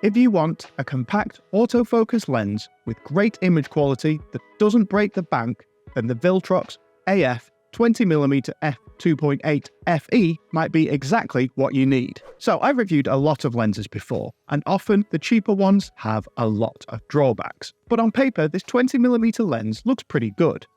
If you want a compact autofocus lens with great image quality that doesn't break the bank, then the Viltrox AF 20mm f2.8 FE might be exactly what you need. So I've reviewed a lot of lenses before, and often the cheaper ones have a lot of drawbacks. But on paper, this 20mm lens looks pretty good.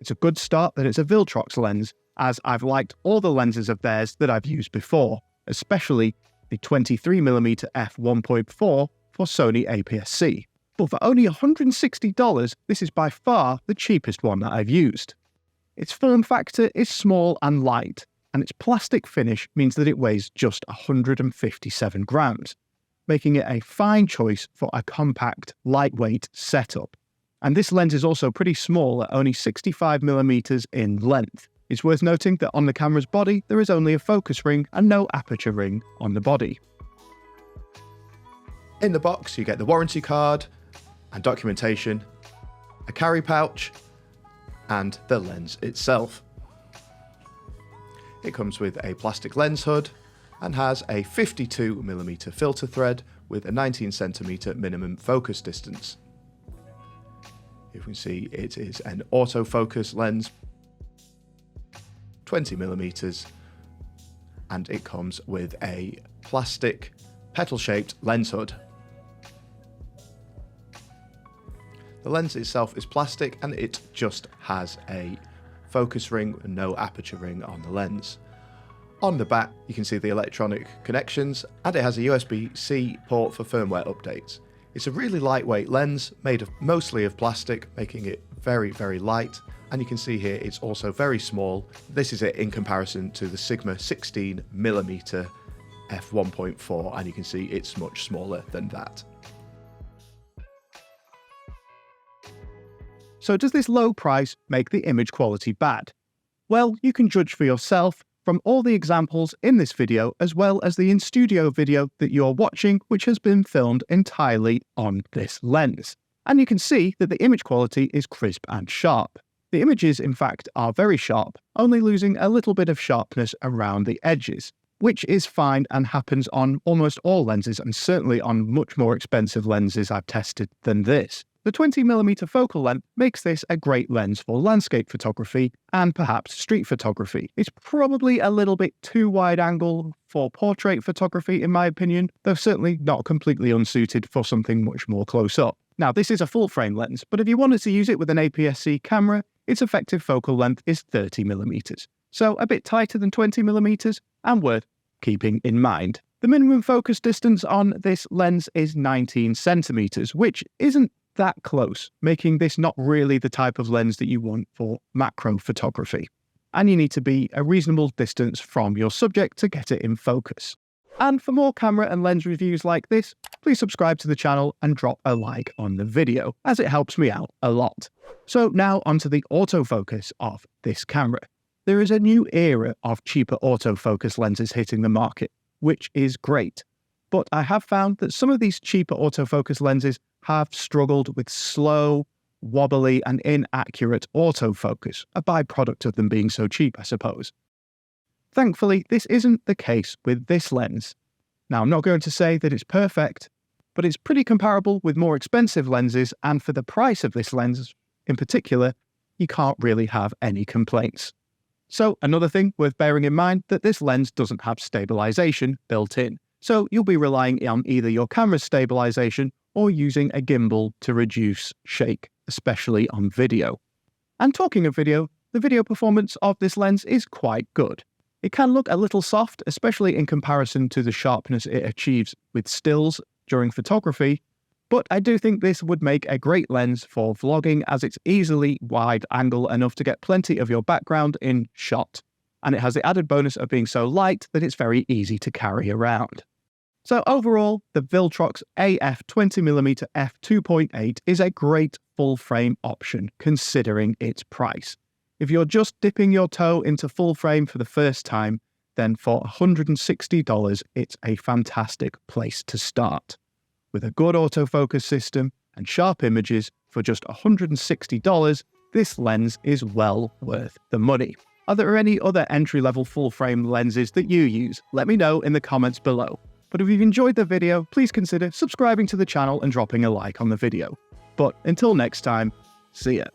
It's a good start that it's a Viltrox lens, as I've liked all the lenses of theirs that I've used before, especially the 23mm f1.4 for Sony APS-C. But for only $160, this is by far the cheapest one that I've used. Its form factor is small and light, and its plastic finish means that it weighs just 157 grams, making it a fine choice for a compact, lightweight setup. And this lens is also pretty small at only 65mm in length. It's worth noting that on the camera's body, there is only a focus ring and no aperture ring on the body. In the box, you get the warranty card and documentation, a carry pouch, and the lens itself. It comes with a plastic lens hood and has a 52mm filter thread with a 19cm minimum focus distance. You can see it is an autofocus lens, 20mm, and it comes with a plastic petal-shaped lens hood. The lens itself is plastic and it just has a focus ring and no aperture ring on the lens. On the back you can see the electronic connections, and it has a USB-C port for firmware updates. It's a really lightweight lens made mostly of plastic, making it very, very light, and you can see here it's also very small. This is it in comparison to the Sigma 16mm f1.4, and you can see it's much smaller than that. So does this low price make the image quality bad? Well, you can judge for yourself from all the examples in this video, as well as the in-studio video that you're watching, which has been filmed entirely on this lens. And you can see that the image quality is crisp and sharp. The images, in fact, are very sharp, only losing a little bit of sharpness around the edges, which is fine and happens on almost all lenses, and certainly on much more expensive lenses I've tested than this. The 20mm focal length makes this a great lens for landscape photography and perhaps street photography. It's probably a little bit too wide angle for portrait photography in my opinion, though certainly not completely unsuited for something much more close up. Now this is a full frame lens, but if you wanted to use it with an APS-C camera, its effective focal length is 30mm. So a bit tighter than 20mm and worth keeping in mind. The minimum focus distance on this lens is 19cm, which isn't that close, making this not really the type of lens that you want for macro photography. And you need to be a reasonable distance from your subject to get it in focus. And for more camera and lens reviews like this, please subscribe to the channel and drop a like on the video, as it helps me out a lot. So now onto the autofocus of this camera. There is a new era of cheaper autofocus lenses hitting the market, which is great. But I have found that some of these cheaper autofocus lenses have struggled with slow, wobbly and inaccurate autofocus, a byproduct of them being so cheap, I suppose. Thankfully, this isn't the case with this lens. Now, I'm not going to say that it's perfect, but it's pretty comparable with more expensive lenses, and for the price of this lens in particular, you can't really have any complaints. So another thing worth bearing in mind that this lens doesn't have stabilization built in. So you'll be relying on either your camera's stabilization or using a gimbal to reduce shake, especially on video. And talking of video, the video performance of this lens is quite good. It can look a little soft, especially in comparison to the sharpness it achieves with stills during photography, but I do think this would make a great lens for vlogging, as it's easily wide angle enough to get plenty of your background in shot. And it has the added bonus of being so light that it's very easy to carry around. So overall, the Viltrox AF 20mm f2.8 is a great full-frame option considering its price. If you're just dipping your toe into full frame for the first time, then for $160, it's a fantastic place to start. With a good autofocus system and sharp images for just $160, this lens is well worth the money. Are there any other entry-level full-frame lenses that you use? Let me know in the comments below. But But if you've enjoyed the video, please consider subscribing to the channel and dropping a like on the video. But until next time, see ya.